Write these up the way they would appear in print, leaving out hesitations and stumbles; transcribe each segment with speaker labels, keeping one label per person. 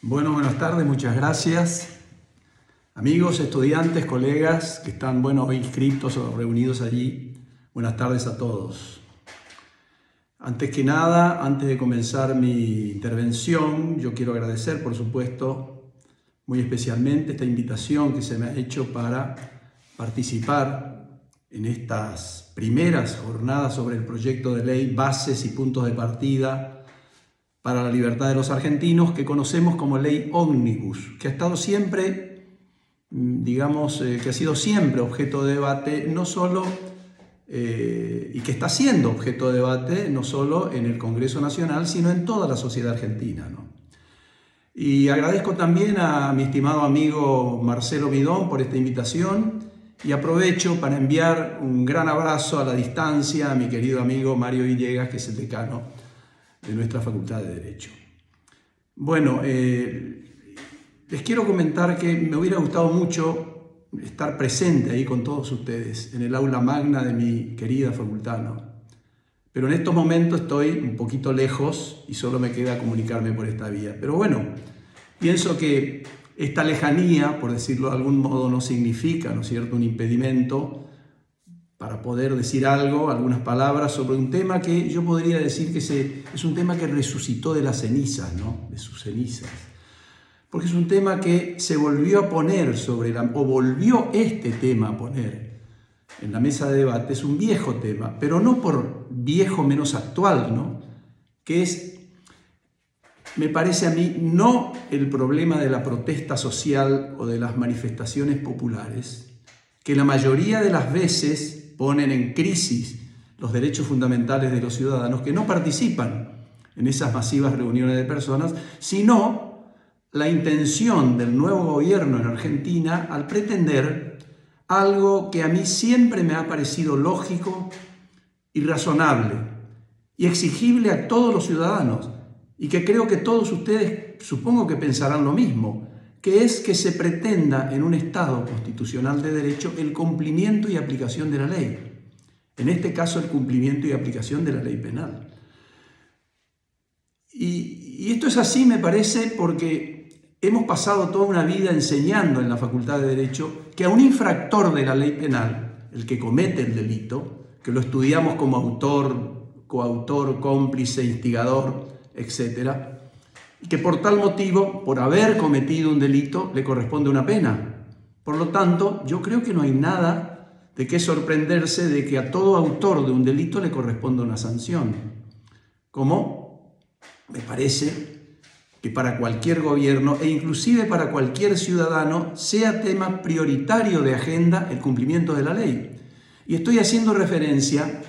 Speaker 1: Bueno, buenas tardes, muchas gracias. Amigos, estudiantes, colegas que están, hoy inscritos o reunidos allí, buenas tardes a todos. Antes que nada, antes de comenzar mi intervención, yo quiero agradecer, por supuesto, muy especialmente esta invitación que se me ha hecho para participar en estas primeras jornadas sobre el proyecto de ley Bases y Puntos de Partida para la Libertad de los Argentinos, que conocemos como Ley Ómnibus, que ha estado siempre, que ha sido siempre objeto de debate, no solo, y que está siendo objeto de debate no solo en el Congreso Nacional, sino en toda la sociedad argentina, ¿no? Y agradezco también a mi estimado amigo Marcelo Midón por esta invitación y aprovecho para enviar un gran abrazo a la distancia a mi querido amigo Mario Villegas, que es el decano de nuestra Facultad de Derecho. Bueno, les quiero comentar que me hubiera gustado mucho estar presente ahí con todos ustedes en el aula magna de mi querida facultad, ¿no? Pero en estos momentos estoy un poquito lejos y solo me queda comunicarme por esta vía. Pero bueno, pienso que esta lejanía, por decirlo de algún modo, no significa, ¿no es cierto?, un impedimento para poder decir algo, algunas palabras sobre un tema que yo podría decir que es un tema que resucitó de las cenizas, ¿no?, de sus cenizas. Porque es un tema que se volvió a poner volvió este tema a poner en la mesa de debate. Es un viejo tema, pero no por viejo menos actual, ¿no?, que es, me parece a mí, no el problema de la protesta social o de las manifestaciones populares, que la mayoría de las veces ponen en crisis los derechos fundamentales de los ciudadanos que no participan en esas masivas reuniones de personas, sino la intención del nuevo gobierno en Argentina al pretender algo que a mí siempre me ha parecido lógico y razonable y exigible a todos los ciudadanos, y que creo que todos ustedes supongo que pensarán lo mismo, que es que se pretenda en un Estado constitucional de derecho el cumplimiento y aplicación de la ley. En este caso, el cumplimiento y aplicación de la ley penal. Y esto es así, me parece, porque hemos pasado toda una vida enseñando en la Facultad de Derecho que a un infractor de la ley penal, el que comete el delito, que lo estudiamos como autor, coautor, cómplice, instigador, etc., y que por tal motivo, por haber cometido un delito, le corresponde una pena. Por lo tanto, yo creo que no hay nada de qué sorprenderse de que a todo autor de un delito le corresponda una sanción. Como me parece que para cualquier gobierno e inclusive para cualquier ciudadano sea tema prioritario de agenda el cumplimiento de la ley. Y estoy haciendo referencia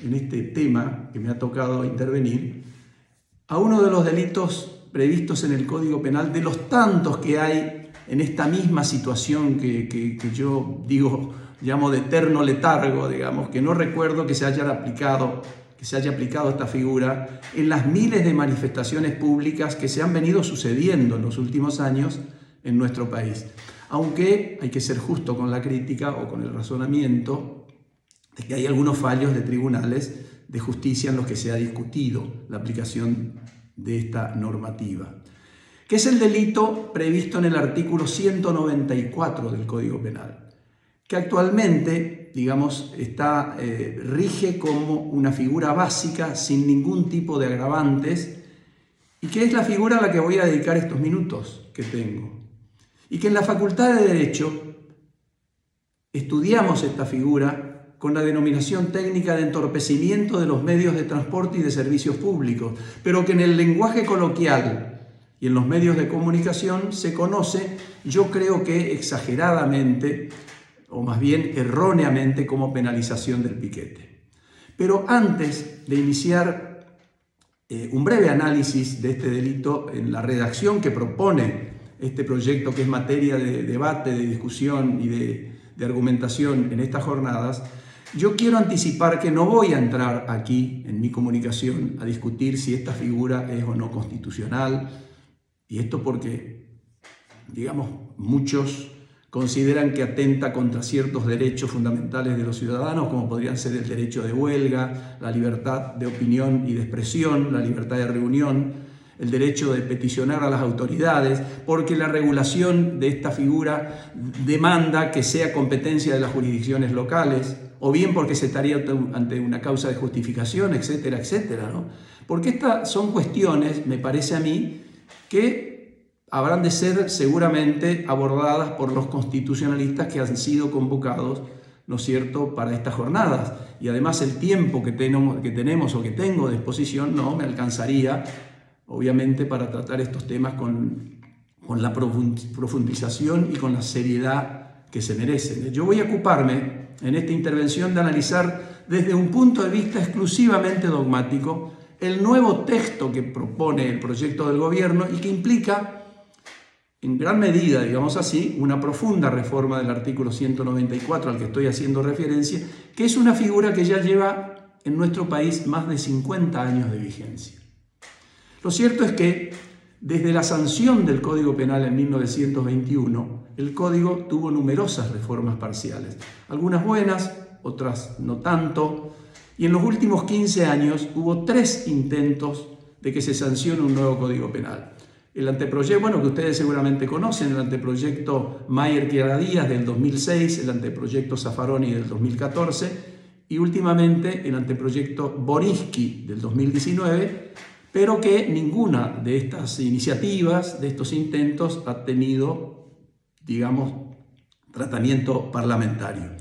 Speaker 1: en este tema que me ha tocado intervenir a uno de los delitos previstos en el Código Penal, de los tantos que hay en esta misma situación que yo llamo de eterno letargo, digamos, que no recuerdo que se haya aplicado esta figura en las miles de manifestaciones públicas que se han venido sucediendo en los últimos años en nuestro país. Aunque hay que ser justo con la crítica o con el razonamiento de que hay algunos fallos de tribunales de justicia en los que se ha discutido la aplicación de esta normativa, que es el delito previsto en el artículo 194 del Código Penal, que actualmente, rige como una figura básica sin ningún tipo de agravantes, y que es la figura a la que voy a dedicar estos minutos que tengo. Y que en la Facultad de Derecho estudiamos esta figura con la denominación técnica de entorpecimiento de los medios de transporte y de servicios públicos, pero que en el lenguaje coloquial y en los medios de comunicación se conoce, yo creo que exageradamente, o más bien erróneamente, como penalización del piquete. Pero antes de iniciar un breve análisis de este delito en la redacción que propone este proyecto, que es materia de debate, de discusión y de argumentación en estas jornadas, yo quiero anticipar que no voy a entrar aquí en mi comunicación a discutir si esta figura es o no constitucional, y esto porque, muchos consideran que atenta contra ciertos derechos fundamentales de los ciudadanos, como podrían ser el derecho de huelga, la libertad de opinión y de expresión, la libertad de reunión, el derecho de peticionar a las autoridades, porque la regulación de esta figura demanda que sea competencia de las jurisdicciones locales, o bien porque se estaría ante una causa de justificación, etcétera, etcétera, ¿no? Porque estas son cuestiones, me parece a mí, que habrán de ser seguramente abordadas por los constitucionalistas que han sido convocados, ¿no es cierto?, para estas jornadas. Y además el tiempo que tenemos o que tengo de exposición no me alcanzaría, obviamente, para tratar estos temas con la profundización y con la seriedad que se merecen. Yo voy a ocuparme en esta intervención de analizar desde un punto de vista exclusivamente dogmático el nuevo texto que propone el proyecto del gobierno y que implica en gran medida, digamos así, una profunda reforma del artículo 194 al que estoy haciendo referencia, que es una figura que ya lleva en nuestro país más de 50 años de vigencia. Lo cierto es que desde la sanción del Código Penal en 1921, el Código tuvo numerosas reformas parciales, algunas buenas, otras no tanto, y en los últimos 15 años hubo 3 intentos de que se sancione un nuevo Código Penal. El anteproyecto, bueno, que ustedes seguramente conocen, el anteproyecto Mayer-Quiara Díaz del 2006, el anteproyecto Zaffaroni del 2014 y últimamente el anteproyecto Boriski del 2019, pero que ninguna de estas iniciativas, de estos intentos, ha tenido, digamos, tratamiento parlamentario.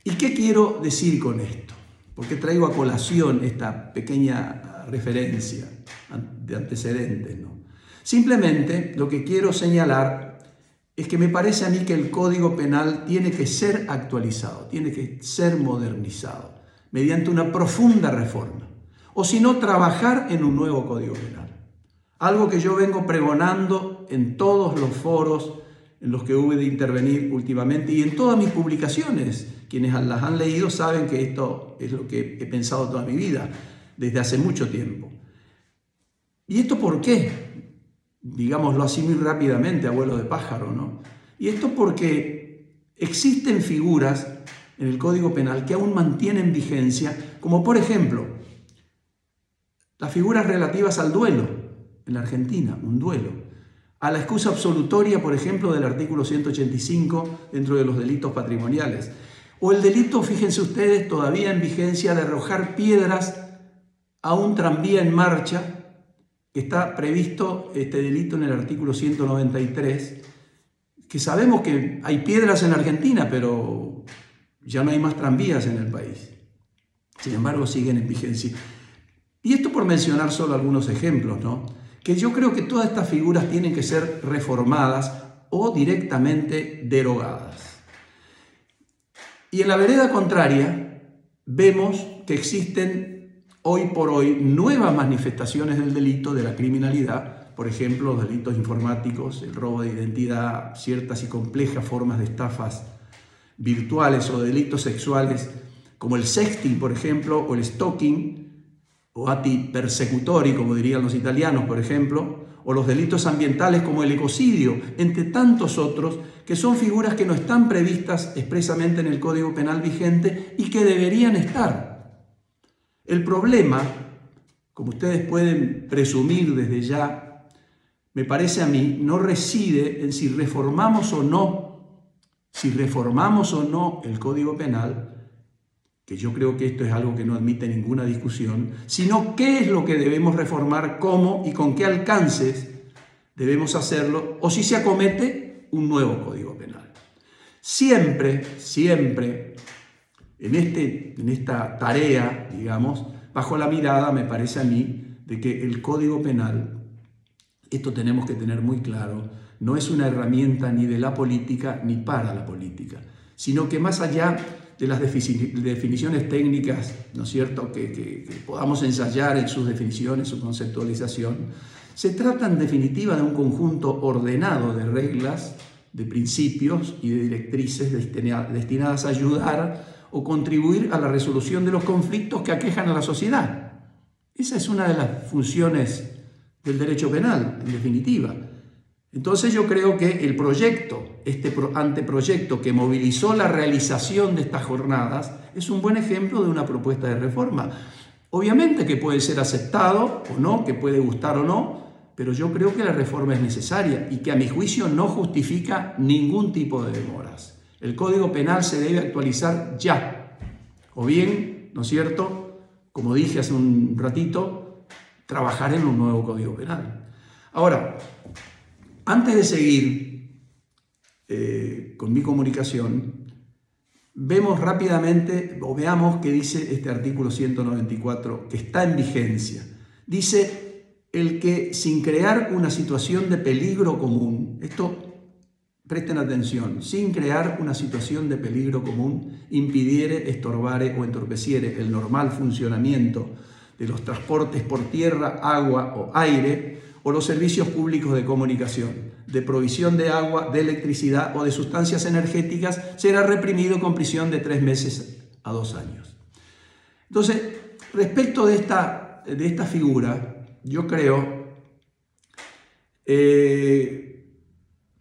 Speaker 1: ¿Y qué quiero decir con esto? Porque traigo a colación esta pequeña referencia de antecedentes, ¿no? Simplemente lo que quiero señalar es que me parece a mí que el Código Penal tiene que ser actualizado, tiene que ser modernizado mediante una profunda reforma, o si no, trabajar en un nuevo Código Penal. Algo que yo vengo pregonando en todos los foros en los que hube de intervenir últimamente y en todas mis publicaciones. Quienes las han leído saben que esto es lo que he pensado toda mi vida, desde hace mucho tiempo. ¿Y esto por qué? Digámoslo así muy rápidamente, abuelo de pájaro, ¿no? Y esto porque existen figuras en el Código Penal que aún mantienen vigencia, como por ejemplo, las figuras relativas al duelo en la Argentina, un duelo, a la excusa absolutoria, por ejemplo, del artículo 185 dentro de los delitos patrimoniales, o el delito, fíjense ustedes, todavía en vigencia de arrojar piedras a un tranvía en marcha, que está previsto este delito en el artículo 193, que sabemos que hay piedras en la Argentina, pero ya no hay más tranvías en el país. Sin embargo, siguen en vigencia. Y esto por mencionar solo algunos ejemplos, ¿no? Que yo creo que todas estas figuras tienen que ser reformadas o directamente derogadas. Y en la vereda contraria, vemos que existen hoy por hoy nuevas manifestaciones del delito, de la criminalidad, por ejemplo, los delitos informáticos, el robo de identidad, ciertas y complejas formas de estafas virtuales o delitos sexuales, como el sexting, por ejemplo, o el stalking, o atti persecutori, como dirían los italianos, por ejemplo, o los delitos ambientales como el ecocidio, entre tantos otros, que son figuras que no están previstas expresamente en el Código Penal vigente y que deberían estar. El problema, como ustedes pueden presumir desde ya, me parece a mí, no reside en si reformamos o no el Código Penal, que yo creo que esto es algo que no admite ninguna discusión, sino qué es lo que debemos reformar, cómo y con qué alcances debemos hacerlo, o si se acomete un nuevo Código Penal. Siempre, en esta tarea, digamos, bajo la mirada, me parece a mí, de que el Código Penal, esto tenemos que tener muy claro, no es una herramienta ni de la política ni para la política, sino que más allá de las definiciones técnicas, ¿no es cierto?, que podamos ensayar en sus definiciones, su conceptualización, se trata en definitiva de un conjunto ordenado de reglas, de principios y de directrices destinadas a ayudar o contribuir a la resolución de los conflictos que aquejan a la sociedad. Esa es una de las funciones del derecho penal, en definitiva. Entonces yo creo que el proyecto, este anteproyecto que movilizó la realización de estas jornadas, es un buen ejemplo de una propuesta de reforma. Obviamente que puede ser aceptado o no, que puede gustar o no, pero yo creo que la reforma es necesaria y que a mi juicio no justifica ningún tipo de demoras. El Código Penal se debe actualizar ya, o bien, ¿no es cierto?, como dije hace un ratito, trabajar en un nuevo Código Penal. Ahora, antes de seguir con mi comunicación, vemos rápidamente, o veamos qué dice este artículo 194 que está en vigencia. Dice: el que sin crear una situación de peligro común, esto presten atención, sin crear una situación de peligro común, impidiere, estorbare o entorpeciere el normal funcionamiento de los transportes por tierra, agua o aire, o los servicios públicos de comunicación, de provisión de agua, de electricidad o de sustancias energéticas, será reprimido con prisión de 3 meses a 2 años. Entonces, respecto de esta figura, yo creo que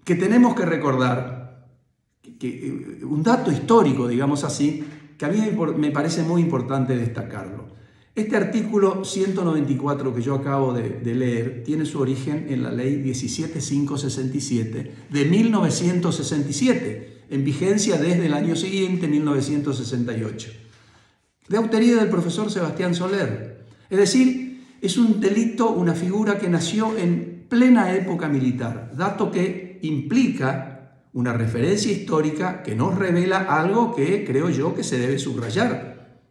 Speaker 1: tenemos que recordar que un dato histórico, digamos así, que a mí me parece muy importante destacarlo. Este artículo 194 que yo acabo de leer tiene su origen en la ley 17567 de 1967, en vigencia desde el año siguiente, 1968, de autoría del profesor Sebastián Soler. Es decir, es un delito, una figura que nació en plena época militar, dato que implica una referencia histórica que nos revela algo que creo yo que se debe subrayar.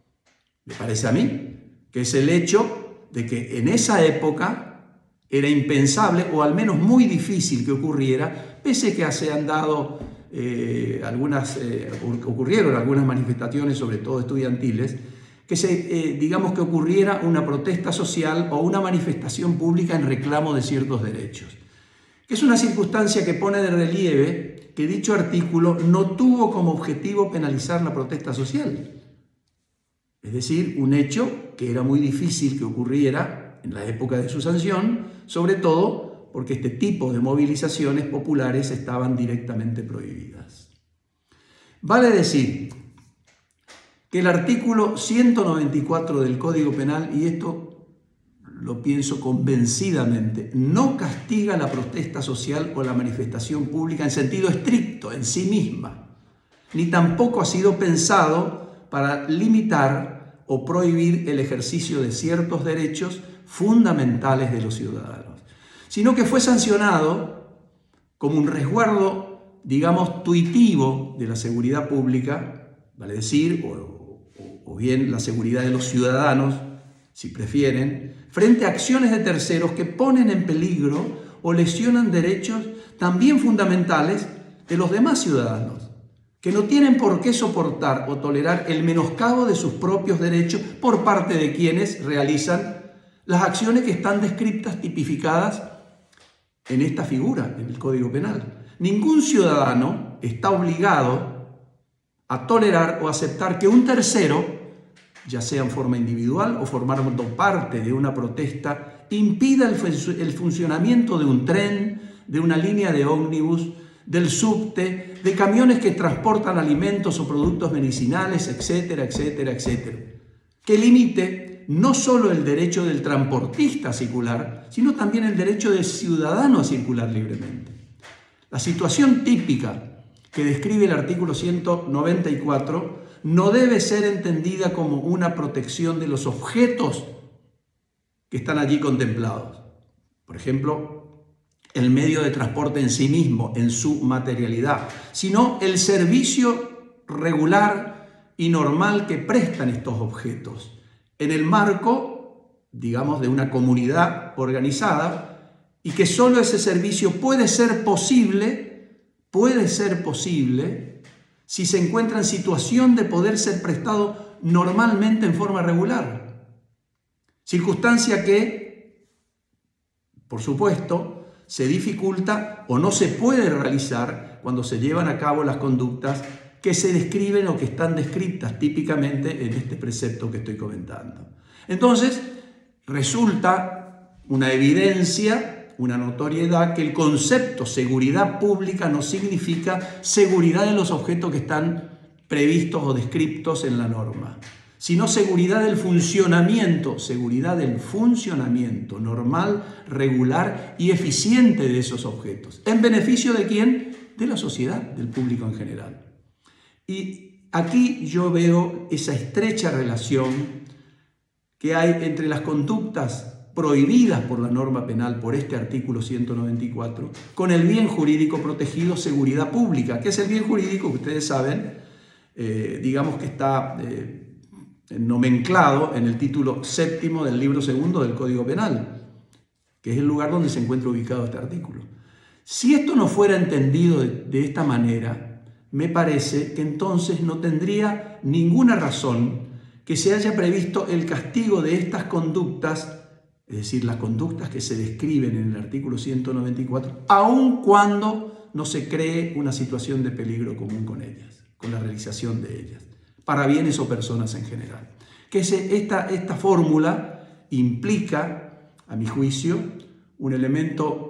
Speaker 1: Me parece a mí que es el hecho de que en esa época era impensable, o al menos muy difícil que ocurriera, pese a que se han dado ocurrieron algunas manifestaciones, sobre todo estudiantiles, que digamos que ocurriera una protesta social o una manifestación pública en reclamo de ciertos derechos. Que es una circunstancia que pone de relieve que dicho artículo no tuvo como objetivo penalizar la protesta social. Es decir, un hecho que era muy difícil que ocurriera en la época de su sanción, sobre todo porque este tipo de movilizaciones populares estaban directamente prohibidas. Vale decir que el artículo 194 del Código Penal, y esto lo pienso convencidamente, no castiga la protesta social o la manifestación pública en sentido estricto en sí misma, ni tampoco ha sido pensado para limitar o prohibir el ejercicio de ciertos derechos fundamentales de los ciudadanos, sino que fue sancionado como un resguardo, digamos, tuitivo de la seguridad pública, vale decir, o bien la seguridad de los ciudadanos, si prefieren, frente a acciones de terceros que ponen en peligro o lesionan derechos también fundamentales de los demás ciudadanos, que no tienen por qué soportar o tolerar el menoscabo de sus propios derechos por parte de quienes realizan las acciones que están descritas, tipificadas en esta figura, en el Código Penal. Ningún ciudadano está obligado a tolerar o aceptar que un tercero, ya sea en forma individual o formando parte de una protesta, impida el funcionamiento de un tren, de una línea de ómnibus, del subte, de camiones que transportan alimentos o productos medicinales, etcétera, etcétera, etcétera. Que limite no solo el derecho del transportista a circular, sino también el derecho del ciudadano a circular libremente. La situación típica que describe el artículo 194 no debe ser entendida como una protección de los objetos que están allí contemplados. Por ejemplo, el medio de transporte en sí mismo, en su materialidad, sino el servicio regular y normal que prestan estos objetos en el marco, digamos, de una comunidad organizada, y que solo ese servicio puede ser posible si se encuentra en situación de poder ser prestado normalmente en forma regular. Circunstancia que, por supuesto, se dificulta o no se puede realizar cuando se llevan a cabo las conductas que se describen o que están descritas típicamente en este precepto que estoy comentando. Entonces, resulta una evidencia, una notoriedad, que el concepto seguridad pública no significa seguridad de los objetos que están previstos o descritos en la norma, sino seguridad del funcionamiento normal, regular y eficiente de esos objetos. ¿En beneficio de quién? De la sociedad, del público en general. Y aquí yo veo esa estrecha relación que hay entre las conductas prohibidas por la norma penal, por este artículo 194, con el bien jurídico protegido, seguridad pública, que es el bien jurídico que ustedes saben, digamos que está nomenclado en el título 7º del libro 2 del Código Penal, que es el lugar donde se encuentra ubicado este artículo. Si esto no fuera entendido de esta manera, me parece que entonces no tendría ninguna razón que se haya previsto el castigo de estas conductas, es decir, las conductas que se describen en el artículo 194, aun cuando no se cree una situación de peligro común con ellas, con la realización de ellas, para bienes o personas en general. Que esta fórmula implica, a mi juicio, un elemento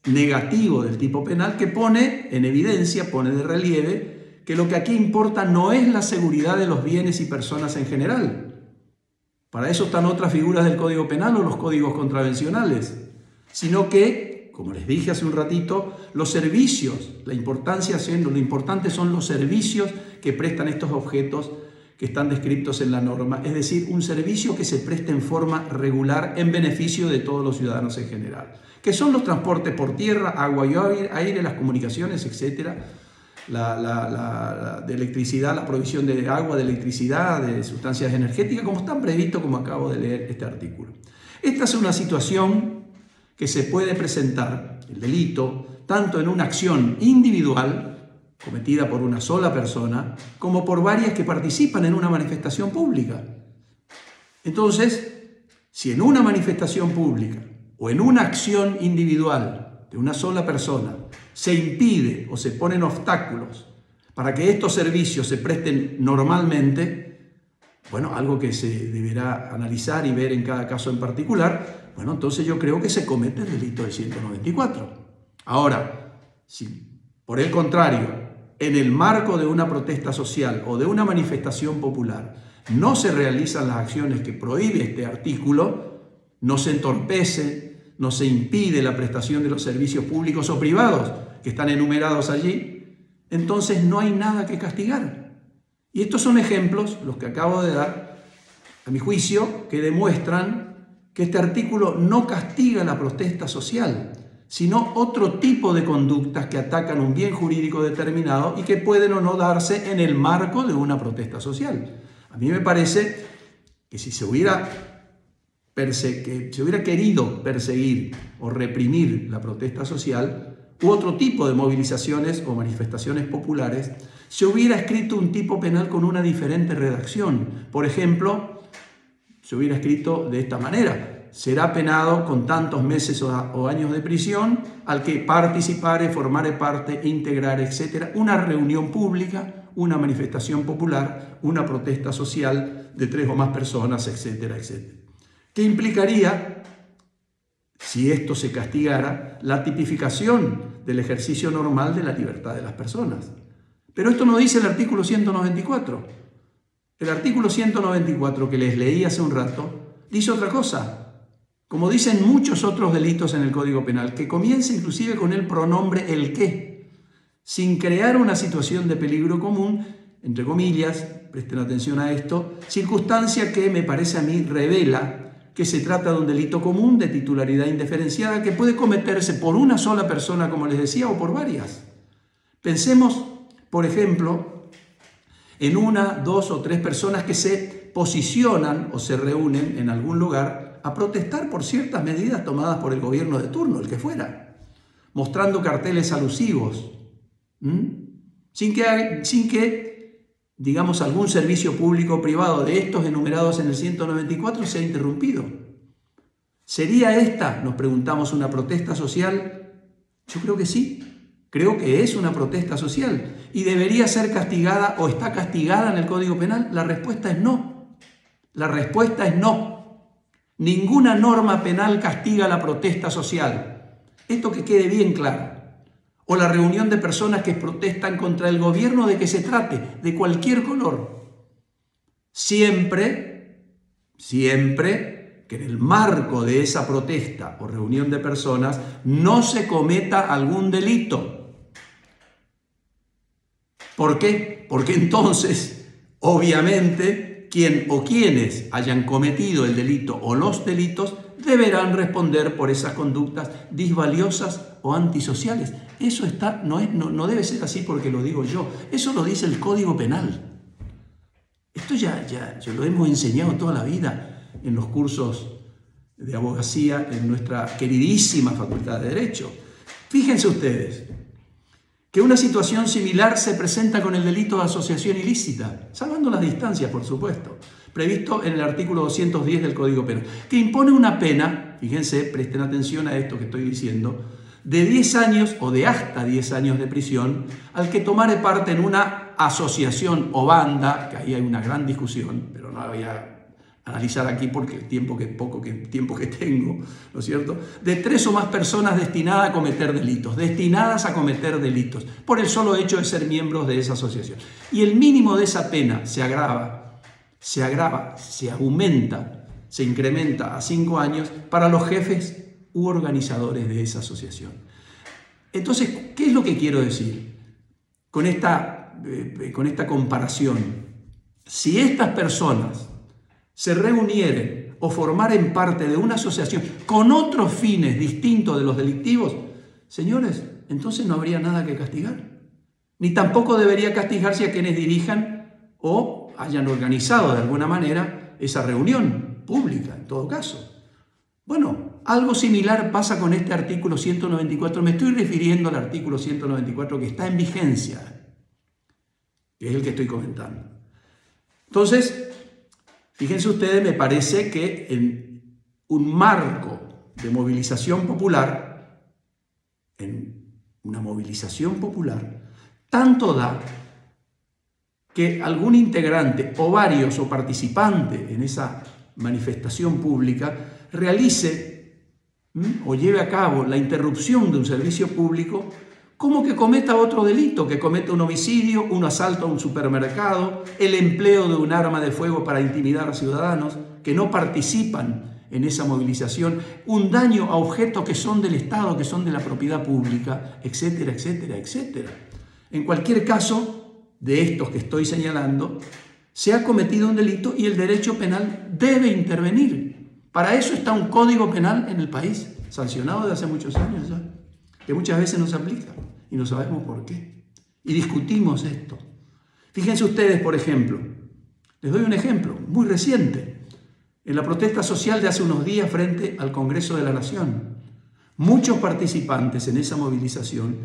Speaker 1: negativo del tipo penal que pone en evidencia, pone de relieve, que lo que aquí importa no es la seguridad de los bienes y personas en general. Para eso están otras figuras del Código Penal o los códigos contravencionales, sino que, como les dije hace un ratito, los servicios, lo importante son los servicios que prestan estos objetos que están descritos en la norma, es decir, un servicio que se preste en forma regular en beneficio de todos los ciudadanos en general, que son los transportes por tierra, agua y aire, las comunicaciones, etcétera, de electricidad, la provisión de agua, de electricidad, de sustancias energéticas, como están previstos, como acabo de leer este artículo. Esta es una situación que se puede presentar, el delito, tanto en una acción individual, cometida por una sola persona, como por varias que participan en una manifestación pública. Entonces, si en una manifestación pública o en una acción individual de una sola persona se impide o se ponen obstáculos para que estos servicios se presten normalmente, bueno, algo que se deberá analizar y ver en cada caso en particular, bueno, entonces yo creo que se comete el delito del 194. Ahora, si por el contrario, en el marco de una protesta social o de una manifestación popular no se realizan las acciones que prohíbe este artículo, no se entorpece, no se impide la prestación de los servicios públicos o privados que están enumerados allí, entonces no hay nada que castigar. Y estos son ejemplos, los que acabo de dar, a mi juicio, que demuestran que este artículo no castiga la protesta social, sino otro tipo de conductas que atacan un bien jurídico determinado y que pueden o no darse en el marco de una protesta social. A mí me parece que si se hubiera querido perseguir o reprimir la protesta social u otro tipo de movilizaciones o manifestaciones populares, se hubiera escrito un tipo penal con una diferente redacción. Por ejemplo, se hubiera escrito de esta manera: será penado con tantos meses o años de prisión al que participare, formare parte, integrare, etc., una reunión pública, una manifestación popular, una protesta social de 3 o más personas, etcétera, etcétera. ¿Qué implicaría, si esto se castigara, la tipificación del ejercicio normal de la libertad de las personas? Pero esto no dice el artículo 194. El artículo 194 que les leí hace un rato dice otra cosa, como dicen muchos otros delitos en el Código Penal, que comienza inclusive con el pronombre el que, sin crear una situación de peligro común, entre comillas, presten atención a esto, circunstancia que me parece a mí revela que se trata de un delito común de titularidad indiferenciada que puede cometerse por una sola persona, como les decía, o por varias. Pensemos, por ejemplo, en 1, 2 o 3 personas que se posicionan o se reúnen en algún lugar a protestar por ciertas medidas tomadas por el gobierno de turno, el que fuera, mostrando carteles alusivos, sin que digamos, algún servicio público o privado de estos enumerados en el 194 sea interrumpido. ¿Sería esta, nos preguntamos, una protesta social? Yo creo que sí. Creo que es una protesta social. ¿Y debería ser castigada o está castigada en el Código Penal? La respuesta es no. La respuesta es no. Ninguna norma penal castiga la protesta social. Esto que quede bien claro. O la reunión de personas que protestan contra el gobierno de que se trate, de cualquier color. Siempre que en el marco de esa protesta o reunión de personas no se cometa algún delito. ¿Por qué? Porque entonces, obviamente, quien o quienes hayan cometido el delito o los delitos deberán responder por esas conductas disvaliosas o antisociales. Eso no debe ser así porque lo digo yo. Eso lo dice el Código Penal. Esto ya lo hemos enseñado toda la vida en los cursos de abogacía en nuestra queridísima Facultad de Derecho. Fíjense ustedes que una situación similar se presenta con el delito de asociación ilícita, salvando las distancias, por supuesto, previsto en el artículo 210 del Código Penal, que impone una pena, fíjense, presten atención a esto que estoy diciendo, de 10 años o de hasta 10 años de prisión al que tomare parte en una asociación o banda, que ahí hay una gran discusión, pero no la voy a analizar aquí porque el tiempo que tengo, ¿no es cierto?, de 3 o más personas destinadas a cometer delitos, por el solo hecho de ser miembros de esa asociación. Y el mínimo de esa pena se aumenta, se incrementa a 5 años para los jefes u organizadores de esa asociación. Entonces, ¿qué es lo que quiero decir con esta comparación? Si estas personas se reunieren o formaren parte de una asociación con otros fines distintos de los delictivos, señores, entonces no habría nada que castigar. Ni tampoco debería castigarse a quienes dirijan o hayan organizado de alguna manera esa reunión pública, en todo caso. Bueno, algo similar pasa con este artículo 194. Me estoy refiriendo al artículo 194 que está en vigencia, que es el que estoy comentando. Entonces, fíjense ustedes, me parece que en un marco de movilización popular, tanto da que algún integrante o varios o participante en esa manifestación pública realice o lleve a cabo la interrupción de un servicio público, como que cometa otro delito, que cometa un homicidio, un asalto a un supermercado, el empleo de un arma de fuego para intimidar a ciudadanos que no participan en esa movilización, un daño a objetos que son del Estado, que son de la propiedad pública, etcétera, etcétera, etcétera. En cualquier caso de estos que estoy señalando, se ha cometido un delito y el derecho penal debe intervenir. Para eso está un código penal en el país, sancionado desde hace muchos años ya, que muchas veces no se aplica y no sabemos por qué. Y discutimos esto. Fíjense ustedes, por ejemplo, les doy un ejemplo muy reciente. En la protesta social de hace unos días frente al Congreso de la Nación, muchos participantes en esa movilización,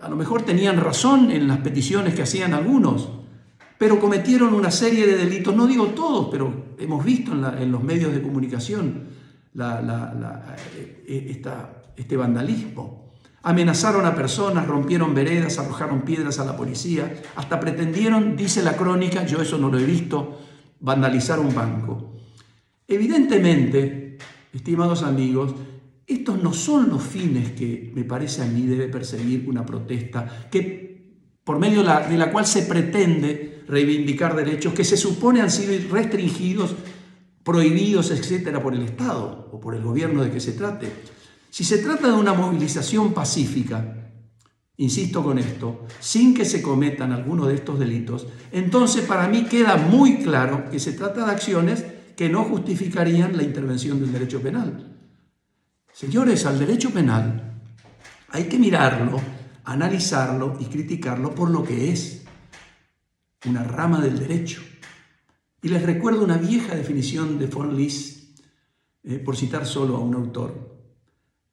Speaker 1: a lo mejor tenían razón en las peticiones que hacían algunos, pero cometieron una serie de delitos, no digo todos, pero hemos visto en los medios de comunicación este vandalismo. Amenazaron a personas, rompieron veredas, arrojaron piedras a la policía, hasta pretendieron, dice la crónica, yo eso no lo he visto, vandalizar un banco. Evidentemente, estimados amigos, estos no son los fines que me parece a mí debe perseguir una protesta por medio de la cual se pretende reivindicar derechos que se supone han sido restringidos, prohibidos, etcétera, por el Estado o por el gobierno de que se trate. Si se trata de una movilización pacífica, insisto con esto, sin que se cometan alguno de estos delitos, entonces para mí queda muy claro que se trata de acciones que no justificarían la intervención del derecho penal. Señores, al derecho penal hay que mirarlo, analizarlo y criticarlo por lo que es, una rama del derecho. Y les recuerdo una vieja definición de von Lis, por citar solo a un autor: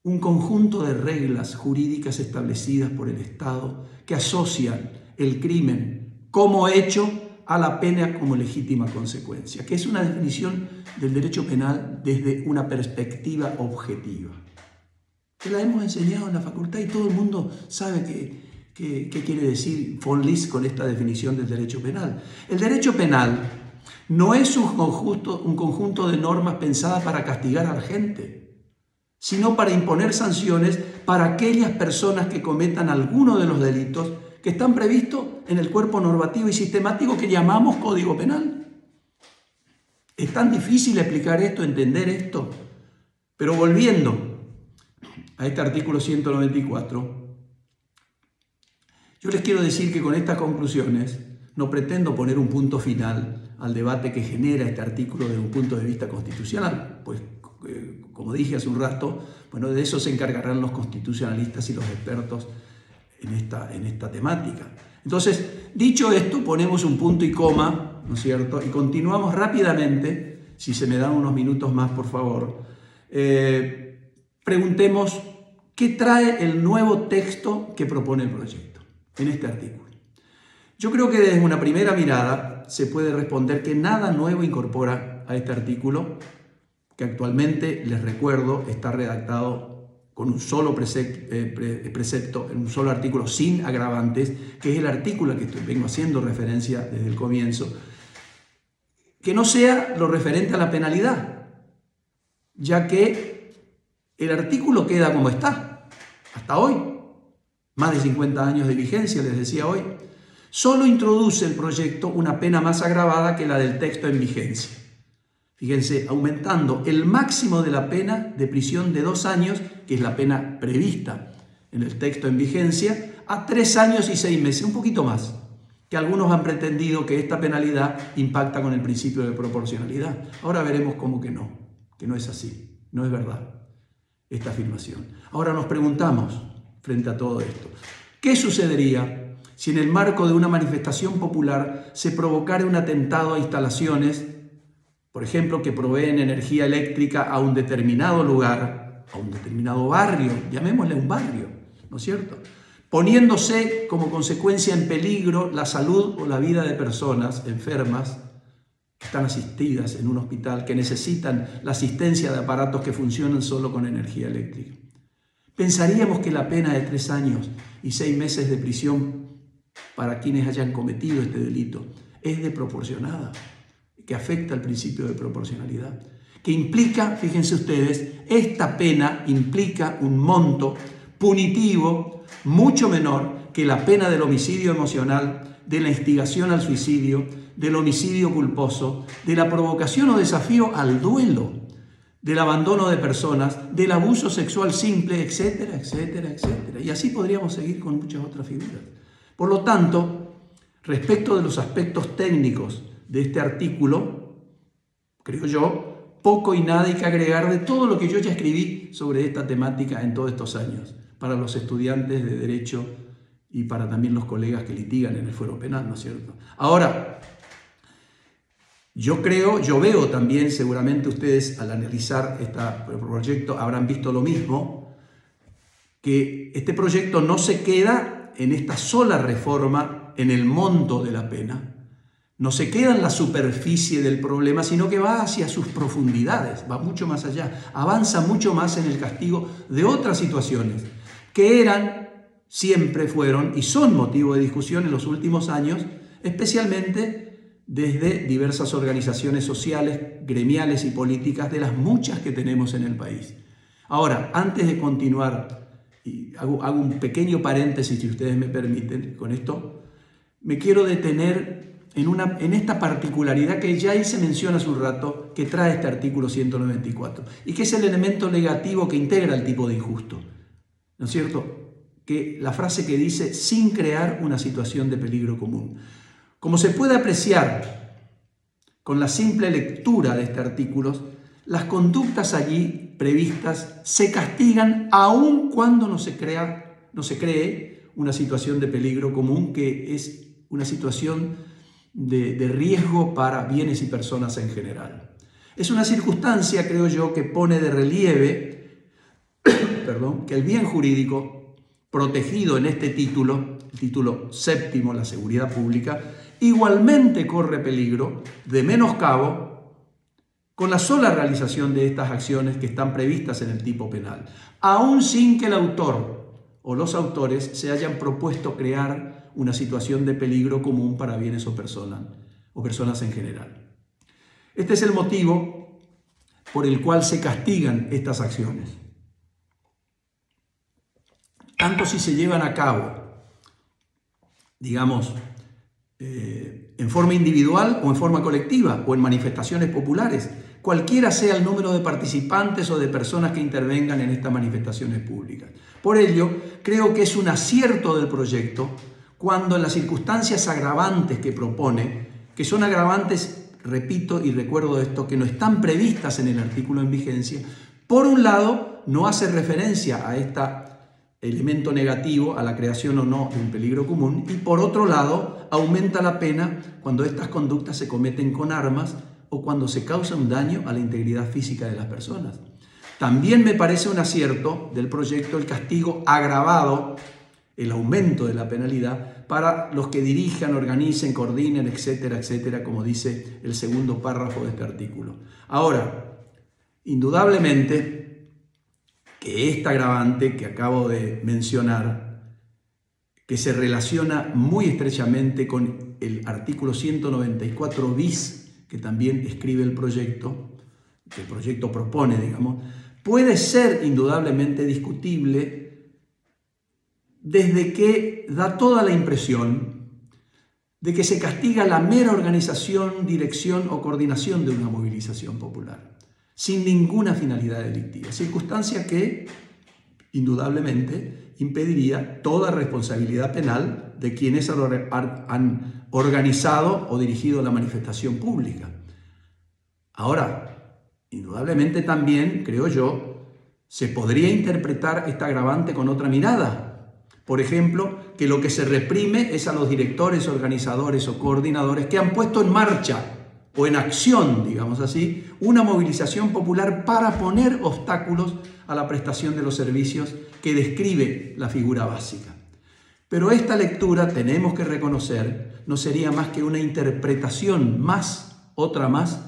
Speaker 1: un conjunto de reglas jurídicas establecidas por el Estado que asocian el crimen como hecho a la pena como legítima consecuencia, que es una definición del derecho penal desde una perspectiva objetiva. Que la hemos enseñado en la facultad y todo el mundo sabe qué quiere decir von Lis con esta definición del derecho penal. El derecho penal no es un conjunto de normas pensadas para castigar a la gente, sino para imponer sanciones para aquellas personas que cometan alguno de los delitos que están previstos en el cuerpo normativo y sistemático que llamamos Código Penal. Es tan difícil explicar esto, entender esto. Pero volviendo a este artículo 194, yo les quiero decir que con estas conclusiones no pretendo poner un punto final al debate que genera este artículo desde un punto de vista constitucional, pues como dije hace un rato, bueno, de eso se encargarán los constitucionalistas y los expertos en esta temática. Entonces, dicho esto, ponemos un punto y coma, ¿no es cierto? Y continuamos rápidamente, si se me dan unos minutos más, por favor. Preguntemos, ¿qué trae el nuevo texto que propone el proyecto en este artículo? Yo creo que desde una primera mirada se puede responder que nada nuevo incorpora a este artículo, que actualmente, les recuerdo, está redactado con un solo precepto, en un solo artículo sin agravantes, que es el artículo al que vengo haciendo referencia desde el comienzo, que no sea lo referente a la penalidad, ya que el artículo queda como está, hasta hoy, más de 50 años de vigencia, les decía hoy. Solo introduce el proyecto una pena más agravada que la del texto en vigencia. Fíjense, aumentando el máximo de la pena de prisión de 2 años, que es la pena prevista en el texto en vigencia, a 3 años y 6 meses, un poquito más, que algunos han pretendido que esta penalidad impacta con el principio de proporcionalidad. Ahora veremos cómo que no es así, no es verdad esta afirmación. Ahora nos preguntamos, frente a todo esto, ¿qué sucedería si en el marco de una manifestación popular se provocara un atentado a instalaciones, por ejemplo, que proveen energía eléctrica a un determinado lugar, a un determinado barrio, llamémosle un barrio, ¿no es cierto?, poniéndose como consecuencia en peligro la salud o la vida de personas enfermas que están asistidas en un hospital, que necesitan la asistencia de aparatos que funcionan solo con energía eléctrica? ¿Pensaríamos que la pena de 3 años y 6 meses de prisión para quienes hayan cometido este delito es desproporcionada, que afecta al principio de proporcionalidad, que implica, fíjense ustedes, esta pena implica un monto punitivo mucho menor que la pena del homicidio emocional, de la instigación al suicidio, del homicidio culposo, de la provocación o desafío al duelo, del abandono de personas, del abuso sexual simple, etcétera, etcétera, etcétera. Y así podríamos seguir con muchas otras figuras. Por lo tanto, respecto de los aspectos técnicos de este artículo, creo yo, poco y nada hay que agregar de todo lo que yo ya escribí sobre esta temática en todos estos años, para los estudiantes de Derecho y para también los colegas que litigan en el fuero penal, ¿no es cierto? Ahora, yo veo también, seguramente ustedes al analizar este proyecto habrán visto lo mismo, que este proyecto no se queda en esta sola reforma, en el monto de la pena, no se queda en la superficie del problema, sino que va hacia sus profundidades, va mucho más allá, avanza mucho más en el castigo de otras situaciones que siempre fueron y son motivo de discusión en los últimos años, especialmente desde diversas organizaciones sociales, gremiales y políticas, de las muchas que tenemos en el país. Ahora, antes de continuar, y hago un pequeño paréntesis, si ustedes me permiten, con esto, me quiero detener en esta particularidad que ya hice mención hace un rato, que trae este artículo 194, y que es el elemento negativo que integra el tipo de injusto, ¿no es cierto?, que la frase que dice sin crear una situación de peligro común. Como se puede apreciar con la simple lectura de este artículo, las conductas allí previstas se castigan aun cuando no se cree una situación de peligro común, que es una situación de riesgo para bienes y personas en general. Es una circunstancia, creo yo, que pone de relieve que el bien jurídico protegido en este título, el título séptimo, la seguridad pública, igualmente corre peligro de menoscabo con la sola realización de estas acciones que están previstas en el tipo penal, aun sin que el autor o los autores se hayan propuesto crear una situación de peligro común para bienes o personas en general. Este es el motivo por el cual se castigan estas acciones, tanto si se llevan a cabo digamos, en forma individual o en forma colectiva o en manifestaciones populares, cualquiera sea el número de participantes o de personas que intervengan en estas manifestaciones públicas. Por ello, creo que es un acierto del proyecto cuando en las circunstancias agravantes que propone, que son agravantes, repito y recuerdo esto, que no están previstas en el artículo en vigencia, por un lado, no hace referencia a este elemento negativo, a la creación o no de un peligro común, y por otro lado, aumenta la pena cuando estas conductas se cometen con armas o cuando se causa un daño a la integridad física de las personas. También me parece un acierto del proyecto el castigo agravado, el aumento de la penalidad para los que dirijan, organicen, coordinen, etcétera, etcétera, como dice el segundo párrafo de este artículo. Ahora, indudablemente que esta agravante que acabo de mencionar, que se relaciona muy estrechamente con el artículo 194 bis, que también escribe el proyecto, que el proyecto propone, digamos, puede ser indudablemente discutible desde que da toda la impresión de que se castiga la mera organización, dirección o coordinación de una movilización popular, sin ninguna finalidad delictiva, circunstancia que indudablemente impediría toda responsabilidad penal de quienes han organizado o dirigido la manifestación pública. Ahora, indudablemente también, creo yo, se podría interpretar esta agravante con otra mirada. Por ejemplo, que lo que se reprime es a los directores, organizadores o coordinadores que han puesto en marcha o en acción, digamos así, una movilización popular para poner obstáculos a la prestación de los servicios que describe la figura básica. Pero esta lectura, tenemos que reconocer, no sería más que una interpretación más, otra más,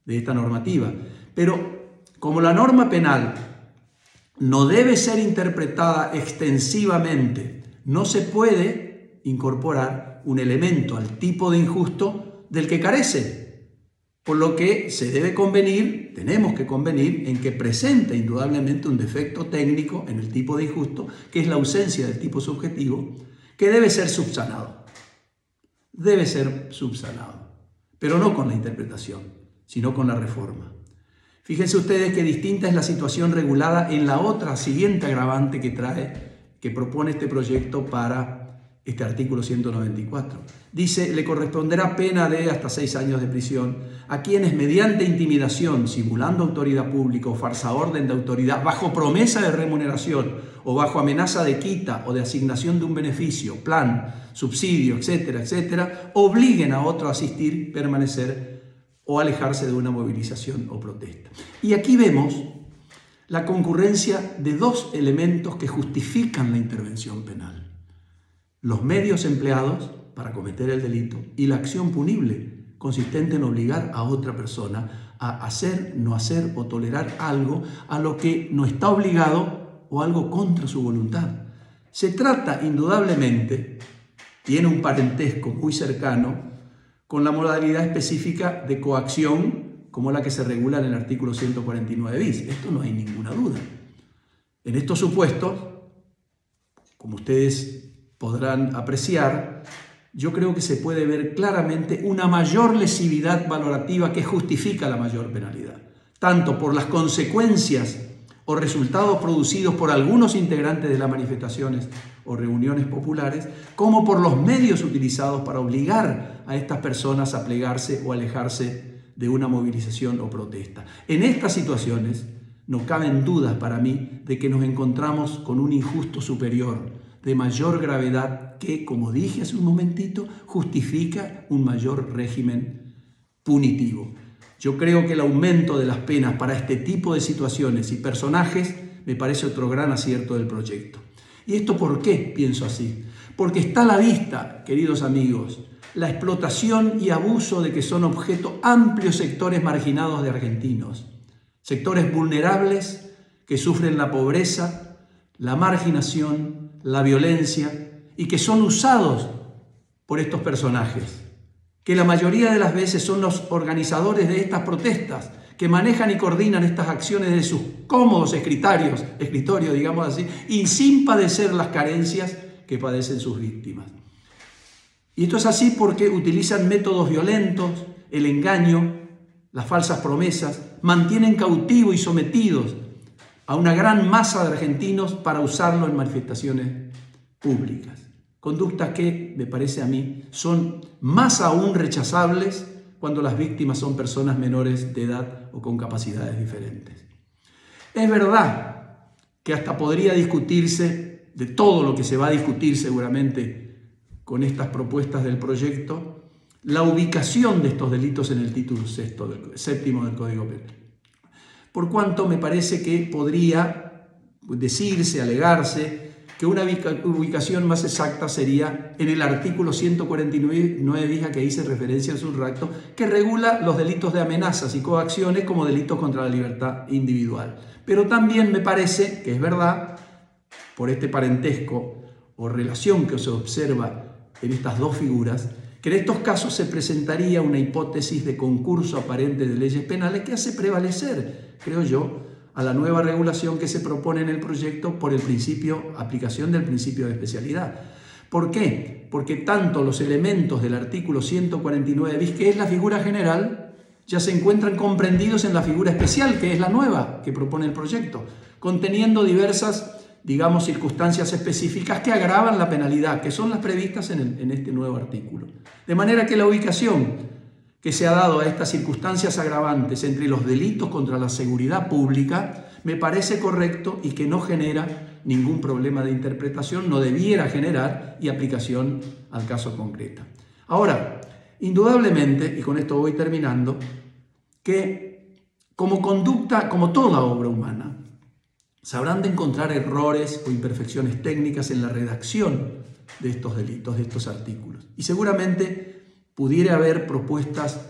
Speaker 1: de esta normativa. Pero como la norma penal no debe ser interpretada extensivamente, no se puede incorporar un elemento al tipo de injusto del que carece. Por lo que se debe convenir, tenemos que convenir en que presenta indudablemente un defecto técnico en el tipo de injusto, que es la ausencia del tipo subjetivo, que debe ser subsanado. Debe ser subsanado, pero no con la interpretación, sino con la reforma. Fíjense ustedes que distinta es la situación regulada en la otra siguiente agravante que propone este proyecto para este artículo 194. Dice, le corresponderá pena de hasta 6 años de prisión a quienes mediante intimidación, simulando autoridad pública o falsa orden de autoridad, bajo promesa de remuneración o bajo amenaza de quita o de asignación de un beneficio, plan, subsidio, etcétera, etcétera, obliguen a otro a asistir, permanecer o alejarse de una movilización o protesta. Y aquí vemos la concurrencia de dos elementos que justifican la intervención penal: los medios empleados para cometer el delito y la acción punible, consistente en obligar a otra persona a hacer, no hacer o tolerar algo a lo que no está obligado o algo contra su voluntad. Se trata indudablemente, tiene un parentesco muy cercano con la modalidad específica de coacción como la que se regula en el artículo 149 bis. Esto no hay ninguna duda. En estos supuestos, como ustedes podrán apreciar, yo creo que se puede ver claramente una mayor lesividad valorativa que justifica la mayor penalidad, tanto por las consecuencias o resultados producidos por algunos integrantes de las manifestaciones o reuniones populares, como por los medios utilizados para obligar a estas personas a plegarse o alejarse de una movilización o protesta. En estas situaciones no caben dudas para mí de que nos encontramos con un injusto superior de mayor gravedad que, como dije hace un momentito, justifica un mayor régimen punitivo. Yo creo que el aumento de las penas para este tipo de situaciones y personajes me parece otro gran acierto del proyecto. ¿Y esto por qué pienso así? Porque está a la vista, queridos amigos, la explotación y abuso de que son objeto amplios sectores marginados de argentinos, sectores vulnerables que sufren la pobreza, la marginación, la violencia y que son usados por estos personajes, que la mayoría de las veces son los organizadores de estas protestas, que manejan y coordinan estas acciones de sus cómodos escritorios, digamos así, y sin padecer las carencias que padecen sus víctimas. Y esto es así porque utilizan métodos violentos, el engaño, las falsas promesas, mantienen cautivos y sometidos a una gran masa de argentinos para usarlo en manifestaciones públicas. Conductas que, me parece a mí, son más aún rechazables cuando las víctimas son personas menores de edad o con capacidades diferentes. Es verdad que hasta podría discutirse de todo lo que se va a discutir seguramente con estas propuestas del proyecto, la ubicación de estos delitos en el título séptimo del Código Penal. Por cuanto me parece que podría decirse, alegarse, que una ubicación más exacta sería en el artículo 149 bis a que hice referencia hace un rato, que regula los delitos de amenazas y coacciones como delitos contra la libertad individual. Pero también me parece que es verdad, por este parentesco o relación que se observa en estas dos figuras, que en estos casos se presentaría una hipótesis de concurso aparente de leyes penales que hace prevalecer, creo yo, a la nueva regulación que se propone en el proyecto por el aplicación del principio de especialidad. ¿Por qué? Porque tanto los elementos del artículo 149 bis, que es la figura general, ya se encuentran comprendidos en la figura especial, que es la nueva que propone el proyecto, conteniendo diversas, circunstancias específicas que agravan la penalidad, que son las previstas en este nuevo artículo. De manera que la ubicación que se ha dado a estas circunstancias agravantes entre los delitos contra la seguridad pública me parece correcto y que no genera ningún problema de interpretación, no debiera generar y aplicación al caso concreto. Ahora, indudablemente, y con esto voy terminando, que como conducta, como toda obra humana, se habrán de encontrar errores o imperfecciones técnicas en la redacción de estos delitos, de estos artículos. Y seguramente pudiera haber propuestas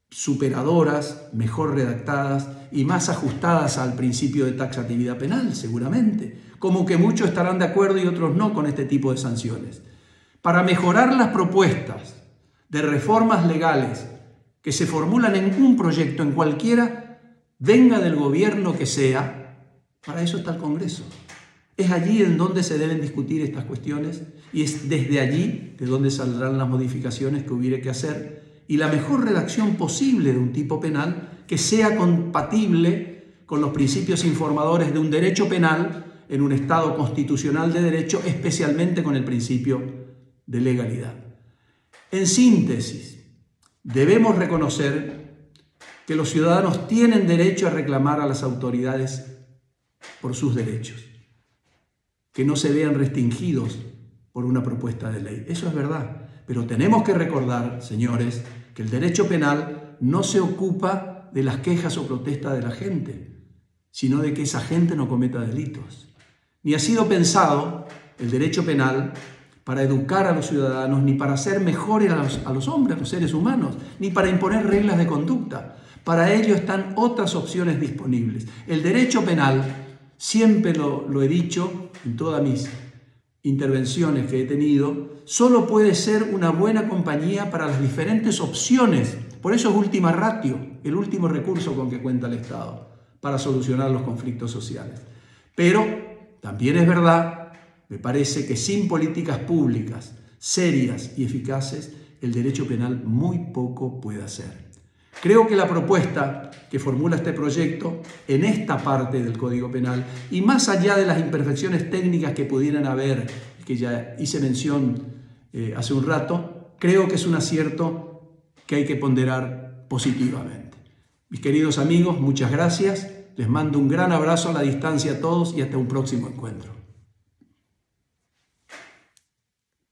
Speaker 1: superadoras, mejor redactadas y más ajustadas al principio de taxatividad penal, seguramente. Como que muchos estarán de acuerdo y otros no con este tipo de sanciones. Para mejorar las propuestas de reformas legales que se formulan en un proyecto, en cualquiera, venga del gobierno que sea, para eso está el Congreso. Es allí en donde se deben discutir estas cuestiones y es desde allí de donde saldrán las modificaciones que hubiere que hacer y la mejor redacción posible de un tipo penal que sea compatible con los principios informadores de un derecho penal en un Estado constitucional de derecho, especialmente con el principio de legalidad. En síntesis, debemos reconocer que los ciudadanos tienen derecho a reclamar a las autoridades por sus derechos, que no se vean restringidos por una propuesta de ley. Eso es verdad, pero tenemos que recordar, señores, que el derecho penal no se ocupa de las quejas o protestas de la gente, sino de que esa gente no cometa delitos. Ni ha sido pensado el derecho penal para educar a los ciudadanos, ni para hacer mejores a los hombres, a los seres humanos, ni para imponer reglas de conducta. Para ello están otras opciones disponibles. El derecho penal, siempre lo he dicho en todas mis intervenciones que he tenido, solo puede ser una buena compañía para las diferentes opciones. Por eso es ultima ratio, el último recurso con que cuenta el Estado para solucionar los conflictos sociales. Pero también es verdad, me parece que sin políticas públicas serias y eficaces, el derecho penal muy poco puede hacer. Creo que la propuesta que formula este proyecto en esta parte del Código Penal y más allá de las imperfecciones técnicas que pudieran haber, que ya hice mención hace un rato, creo que es un acierto que hay que ponderar positivamente. Mis queridos amigos, muchas gracias. Les mando un gran abrazo a la distancia a todos y hasta un próximo encuentro.